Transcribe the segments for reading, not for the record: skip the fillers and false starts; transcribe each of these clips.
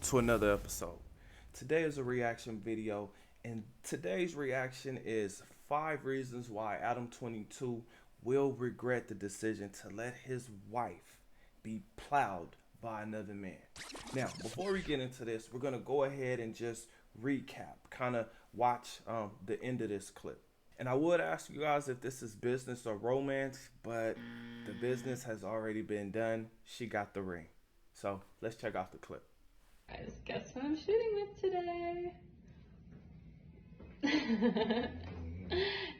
to another episode. Today is a reaction video, and today's reaction is 5 reasons why Adam 22 will regret the decision to let his wife be plowed by another man. Now, before we get into this, we're gonna go ahead and just recap, kind of watch the end of this clip. And I would ask you guys if this is business or romance, but the business has already been done. She got the ring. So let's check out the clip. Guys, guess who I'm shooting with today?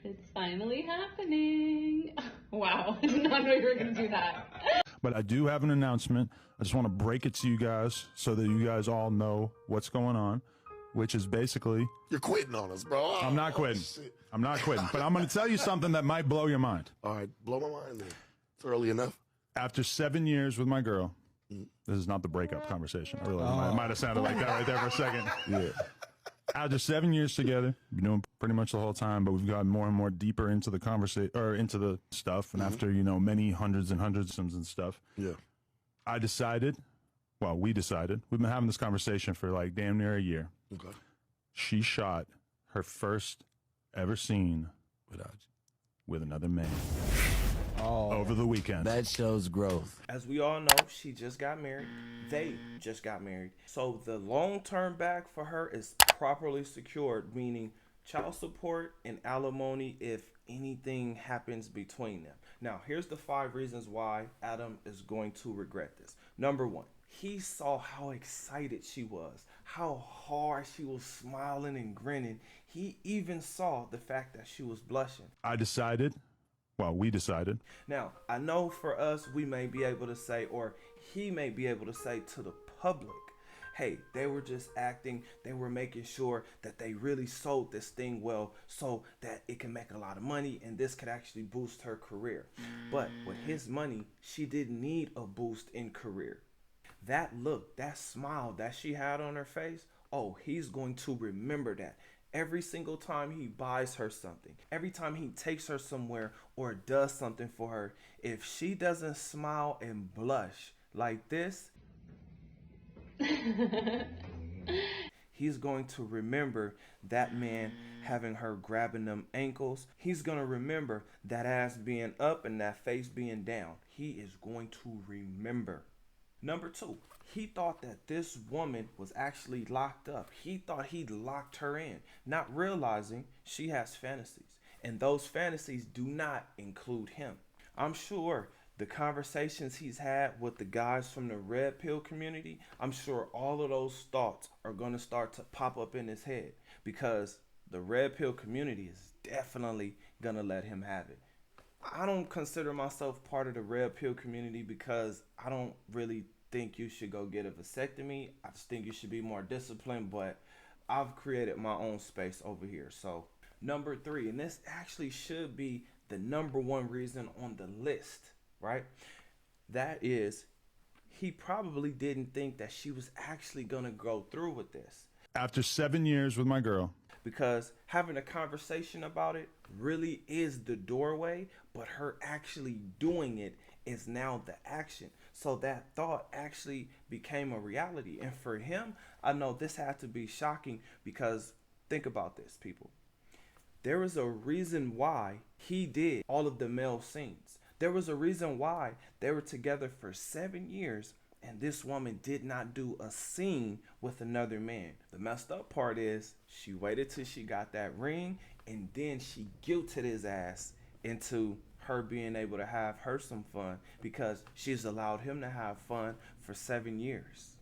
It's finally happening. Wow, I did not know you were going to do that. But I do have an announcement. I just want to break it to you guys so that you guys all know what's going on, which is basically... You're quitting on us, bro. I'm not quitting. I'm not quitting. But I'm going to tell you something that might blow your mind. All right, blow my mind then. It's early enough. After 7 years with my girl, this is not the breakup conversation. I realize it might have sounded like that right there for a second. Yeah. After 7 years together, been doing pretty much the whole time, but we've gotten more and more deeper into the conversation or into the stuff. And after, many hundreds and hundreds and stuff, Yeah. we decided, we've been having this conversation for like damn near a year. Okay. She shot her first ever scene with another man over the weekend. That shows growth. As we all know, she just got married. They just got married. So the long-term bag for her is properly secured, meaning child support and alimony if anything happens between them. Now, here's the 5 reasons why Adam is going to regret this. Number 1, he saw how excited she was, how hard she was smiling and grinning. He even saw the fact that she was blushing. We decided. Now, I know for us, we may be able to say, or he may be able to say to the public, hey, they were just acting, they were making sure that they really sold this thing well so that it can make a lot of money and this could actually boost her career. But with his money, she didn't need a boost in career. That look, that smile that she had on her face, oh, he's going to remember that. Every single time he buys her something, every time he takes her somewhere or does something for her, if she doesn't smile and blush like this, he's going to remember that man having her grabbing them ankles. He's going to remember that ass being up and that face being down. He is going to remember. Number 2, he thought that this woman was actually locked up. He thought he'd locked her in, not realizing she has fantasies. And those fantasies do not include him. I'm sure the conversations he's had with the guys from the red pill community, I'm sure all of those thoughts are going to start to pop up in his head because the red pill community is definitely going to let him have it. I don't consider myself part of the red pill community because I don't really think you should go get a vasectomy. I just think you should be more disciplined, but I've created my own space over here. So number 3, and this actually should be the number 1 reason on the list, right? That is, he probably didn't think that she was actually gonna go through with this. After 7 years with my girl. Because having a conversation about it really is the doorway, but her actually doing it is now the action. So that thought actually became a reality. And for him, I know this had to be shocking because think about this, people. There was a reason why he did all of the male scenes. There was a reason why they were together for 7 years and this woman did not do a scene with another man. The messed up part is she waited till she got that ring and then she guilted his ass into her being able to have her some fun because she's allowed him to have fun for 7 years.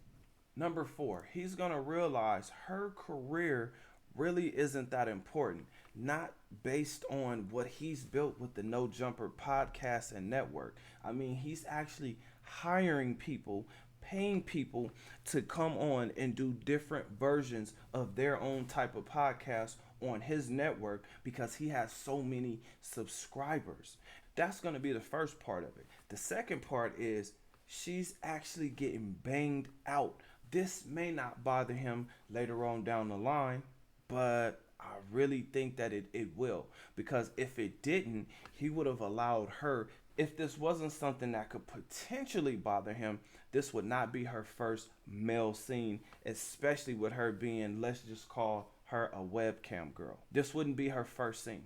Number 4, he's gonna realize her career really isn't that important, not based on what he's built with the No Jumper podcast and network. I mean, he's actually hiring people, paying people to come on and do different versions of their own type of podcast on his network because he has so many subscribers. That's going to be the first part of it. The second part is she's actually getting banged out. This may not bother him later on down the line, but I really think that it will, because if it didn't, he would have allowed her If this wasn't something that could potentially bother him, this would not be her first male scene, especially with her being, let's just call her a webcam girl. This wouldn't be her first scene.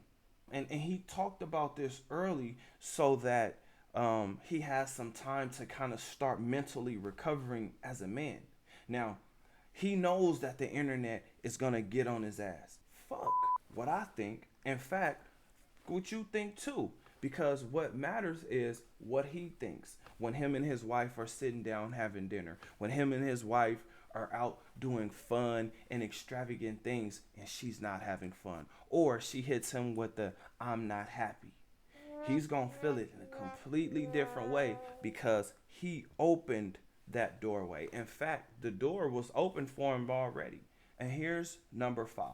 And he talked about this early so that he has some time to kind of start mentally recovering as a man. Now, he knows that the internet is going to get on his ass. Fuck what I think. In fact, what you think too. Because what matters is what he thinks when him and his wife are sitting down having dinner, when him and his wife are out doing fun and extravagant things and she's not having fun, or she hits him with the "I'm not happy." He's gonna feel it in a completely different way because he opened that doorway. In fact, the door was open for him already. And here's number 5.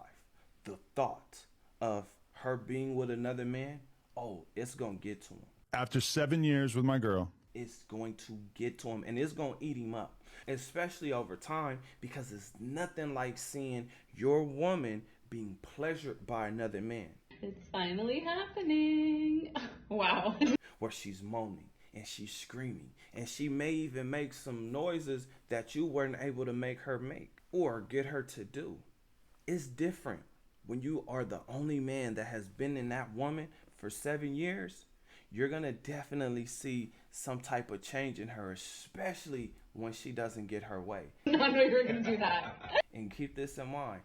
The thought of her being with another man, oh, it's gonna get to him. After 7 years with my girl, It's going to get to him and it's gonna eat him up, especially over time, because it's nothing like seeing your woman being pleasured by another man. It's finally happening. Wow. Where she's moaning and she's screaming and she may even make some noises that you weren't able to make her make or get her to do. It's different when you are the only man that has been in that woman for 7 years. You're gonna definitely see some type of change in her, especially when she doesn't get her way. I know you were going to do that. And keep this in mind,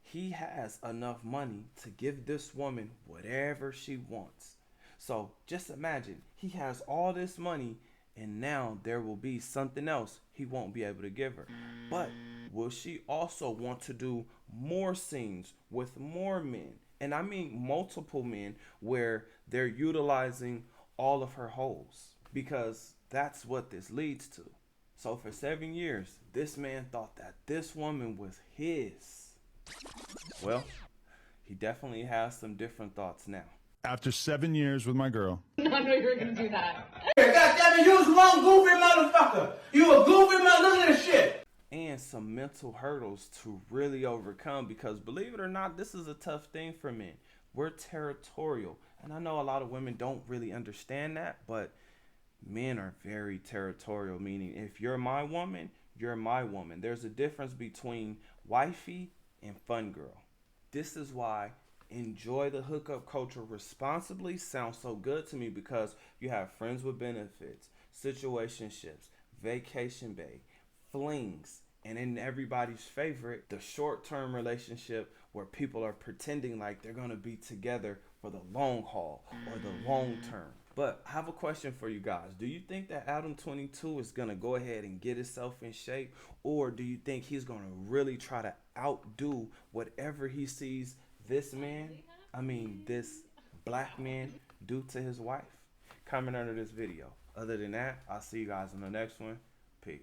he has enough money to give this woman whatever she wants. So just imagine, he has all this money and now there will be something else he won't be able to give her. But will she also want to do more scenes with more men? And I mean multiple men where they're utilizing all of her holes, because that's what this leads to. So for 7 years, this man thought that this woman was his. Well, he definitely has some different thoughts now. after 7 years with my girl, I know you were going to do that. Goddammit, you was one goofy motherfucker. You a goofy mother. Look at this shit. And some mental hurdles to really overcome, because believe it or not, this is a tough thing for men. We're territorial. And I know a lot of women don't really understand that, but men are very territorial, meaning if you're my woman, you're my woman. There's a difference between wifey and fun girl. This is why enjoy the hookup culture responsibly sounds so good to me, because you have friends with benefits, situationships, vacation bay, flings, and in everybody's favorite, the short-term relationship where people are pretending like they're going to be together for the long haul or the long term. But I have a question for you guys. Do you think that Adam 22 is going to go ahead and get himself in shape? Or do you think he's going to really try to outdo whatever he sees this black man do to his wife? Comment under this video. Other than that, I'll see you guys in the next one. Peace.